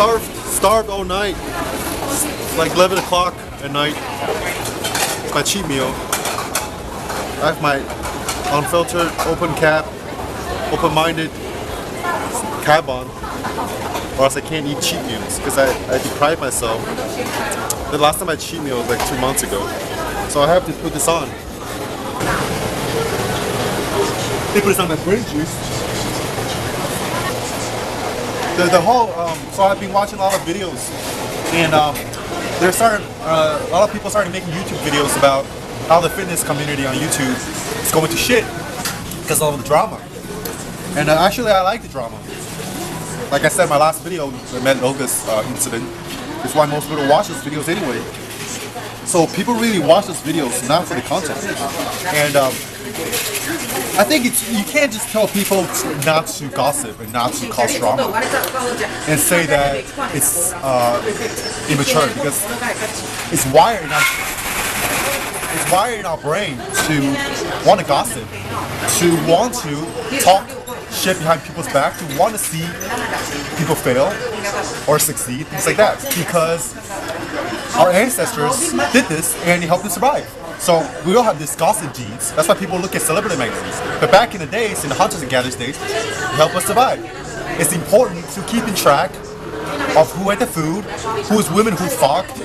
starved all night. It's like 11 o'clock at night. It's my cheat meal. I have my unfiltered, open cap, open-minded cap on, or else I can't eat cheat meals because I deprive myself. The last time I cheat meal was like 2 months ago, so I have to put this on. They put this on my brain juice. The whole so I've been watching a lot of videos, and a lot of people started making YouTube videos about how the fitness community on YouTube is going to shit because of all the drama. And actually, I like the drama. Like I said in my last video, the Med Olga's incident is why most people watch those videos anyway. So people really watch those videos not for the content. And I think you can't just tell people not to gossip and not to cause drama and say that it's immature, because it's wired in our brain to want to gossip, to want to talk shit behind people's back, to want to see people fail or succeed, things like that, because our ancestors did this and it helped us survive. So we all have this gossip genes. That's why people look at celebrity magazines. But back in the days, in the hunters and gatherers days, it helped us survive. It's important to keep in track of who ate the food, who's women who fucked,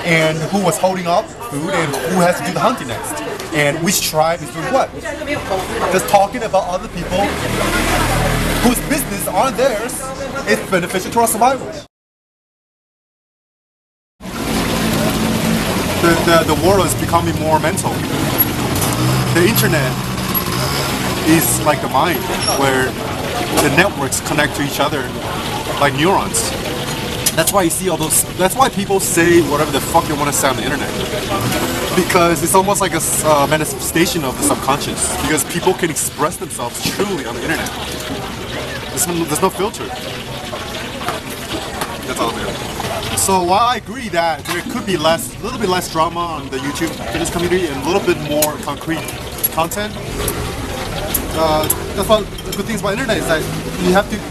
and who was holding up food, and who has to do the hunting next. And which tribe is doing what. Just talking about other people whose business aren't theirs is beneficial to our survival. The world is becoming more mental. The internet is like the mind, where the networks connect to each other like neurons. That's why you see all those, that's why people say whatever the fuck they want to say on the internet. Because it's almost like a manifestation of the subconscious. Because people can express themselves truly on the internet. There's no filter. That's all there. So while I agree that there could be a little bit less drama on the YouTube fitness community and a little bit more concrete content, that's one of the good things about internet is that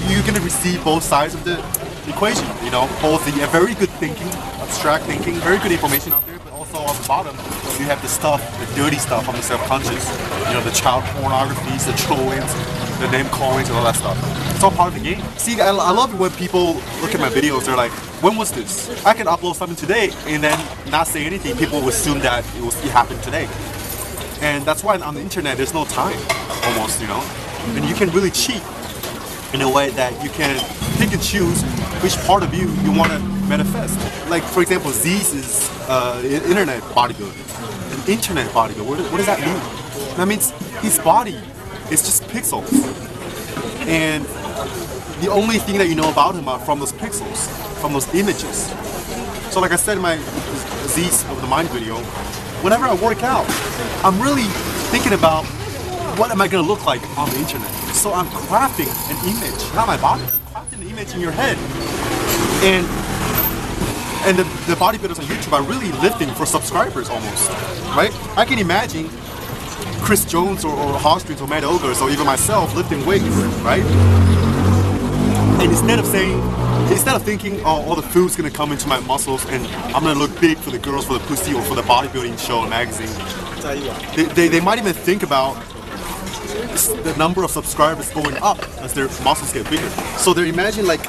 you're gonna receive both sides of the equation. You know, both the very good thinking, abstract thinking, very good information out there, but also on the bottom you have the stuff, the dirty stuff on the subconscious. You know, the child pornographies, the trollings, the name callings, and all that stuff. It's all part of the game. See, I love it when people look at my videos, they're like, when was this? I can upload something today and then not say anything. People will assume that it happened today. And that's why on the internet there's no time, almost, you know. And you can really cheat in a way that you can pick and choose which part of you want to manifest. Like, for example, Z's is internet bodybuilder. An internet bodybuilder. What does that mean? That means his body is just pixels. And the only thing that you know about him are from those pixels, from those images. So like I said in my Z's of the Mind video, whenever I work out, I'm really thinking about what am I going to look like on the internet. So I'm crafting an image, not my body, I'm crafting an image in your head. And the bodybuilders on YouTube are really lifting for subscribers almost, right? I can imagine Chris Jones or Hawstrings or Matt Ogres or even myself lifting weights, right? And instead of thinking, oh, all the food's gonna come into my muscles and I'm gonna look big for the girls, for the pussy, or for the bodybuilding show and magazine, they might even think about the number of subscribers going up as their muscles get bigger. So they imagine like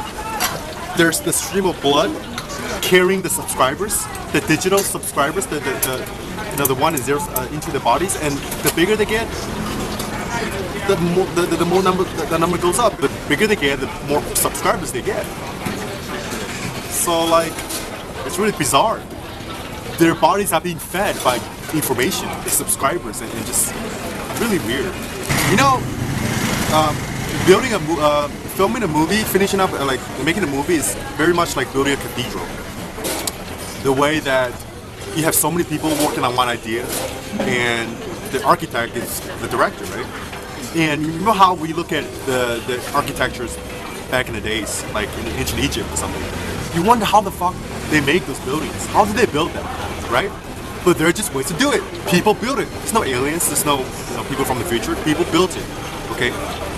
there's the stream of blood carrying the subscribers, the digital subscribers, the one and zeros into the bodies, and the bigger they get, the more number goes up. The bigger they get, the more subscribers they get. So like, it's really bizarre. Their bodies are being fed by information, the subscribers, and just really weird. You know, filming a movie, finishing up, like making a movie is very much like building a cathedral. The way that you have so many people working on one idea, and the architect is the director, right? And you know how we look at the architectures back in the days, like in ancient Egypt or something. You wonder how the fuck they make those buildings. How did they build them, right? But there are just ways to do it. People build it. There's no aliens. There's no people from the future. People built it. Okay,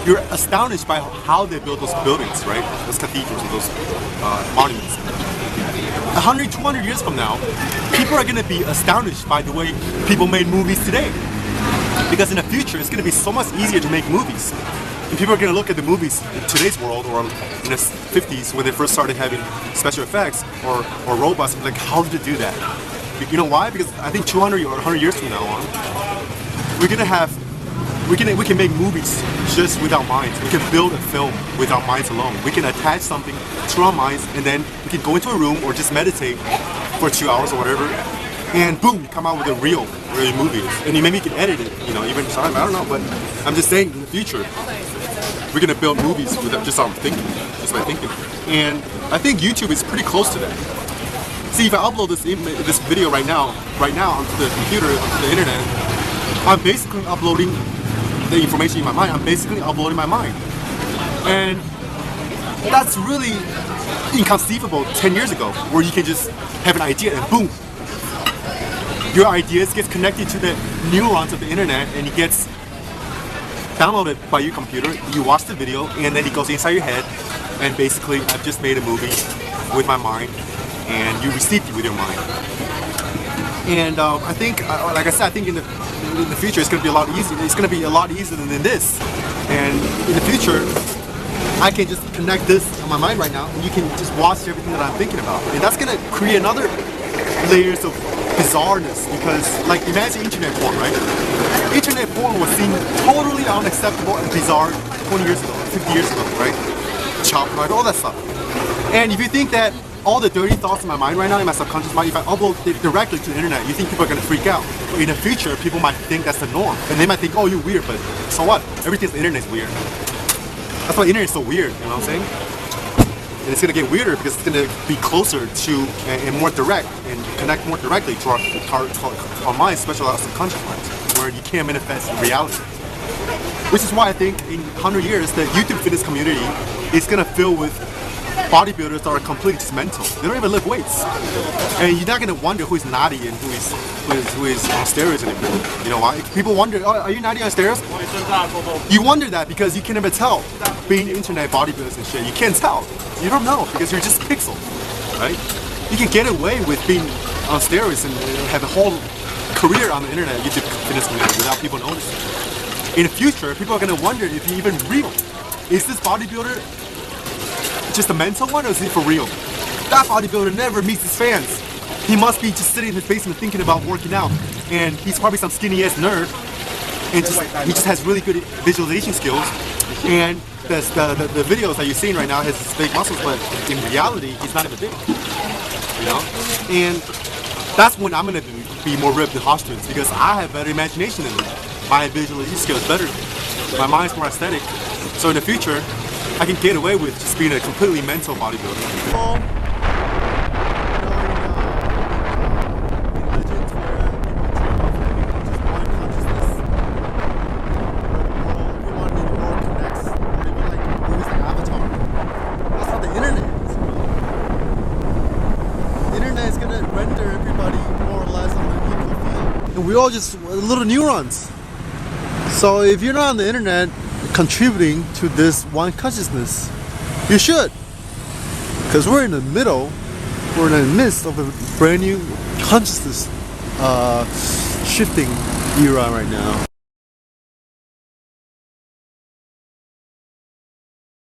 you're astonished by how they build those buildings, right? Those cathedrals and those monuments. 100, 200 years from now, people are going to be astonished by the way people made movies today. Because in the future, it's going to be so much easier to make movies. And people are going to look at the movies in today's world or in the 50s when they first started having special effects or robots and be like, how did they do that? You know why? Because I think 200 or 100 years from now on, we're going to have, we can make movies just with our minds. We can build a film with our minds alone. We can attach something to our minds and then we can go into a room or just meditate for 2 hours or whatever and boom, come out with a real movie. And maybe you can edit it, you know, even time, I don't know, but I'm just saying in the future, we're gonna build movies with just our thinking, just by thinking. And I think YouTube is pretty close to that. See, if I upload this video right now onto the computer, onto the internet, I'm basically uploading the information in my mind. I'm basically uploading my mind. And that's really inconceivable 10 years ago, where you can just have an idea and boom, your ideas gets connected to the neurons of the internet and it gets downloaded by your computer. You watch the video and then it goes inside your head, and basically I've just made a movie with my mind and you received it with your mind. And I think, like I said, I think in the future it's going to be a lot easier. It's going to be a lot easier than this. And in the future, I can just connect this on my mind right now, and you can just watch everything that I'm thinking about. And that's going to create another layers of bizarreness, because like imagine internet porn, right? Internet porn was seen totally unacceptable and bizarre 20 years ago, 50 years ago, right? Chop, right? All that stuff. And if you think that all the dirty thoughts in my mind right now, in my subconscious mind, if I upload it directly to the internet, you think people are going to freak out. But in the future, people might think that's the norm. And they might think, oh, you're weird, but so what? Everything on the internet is weird. That's why the internet is so weird, you know what I'm saying? And it's going to get weirder because it's going to be closer to and more direct and connect more directly to our minds, especially our subconscious minds, where you can't manifest in reality. Which is why I think in 100 years, the YouTube fitness community is going to fill with bodybuilders that are completely just mental. They don't even lift weights. And you're not going to wonder who is naughty and who is on steroids anymore. You know why? People wonder, oh, are you naughty on steroids? You wonder that because you can never tell. Being internet bodybuilders and shit, you can't tell. You don't know because you're just pixel, right? You can get away with being on steroids and have a whole career on the internet, YouTube fitness community, without people noticing. In the future, people are going to wonder if you're even real. Is this bodybuilder just a mental one, or is he for real? That bodybuilder never meets his fans. He must be just sitting in his basement thinking about working out, and he's probably some skinny ass nerd, and he just has really good visualization skills. And the videos that you're seeing right now has fake muscles, but in reality, he's not even big. You know, and that's when I'm gonna be more ripped than Hoskins, because I have better imagination than them. My visualization skills better. My mind's more aesthetic. So in the future, I can get away with just being a completely mental bodybuilder. We all just little neurons. So if you're not on the internet contributing to this one consciousness, you should. Because we're in the middle, we're in the midst of a brand new consciousness shifting era right now.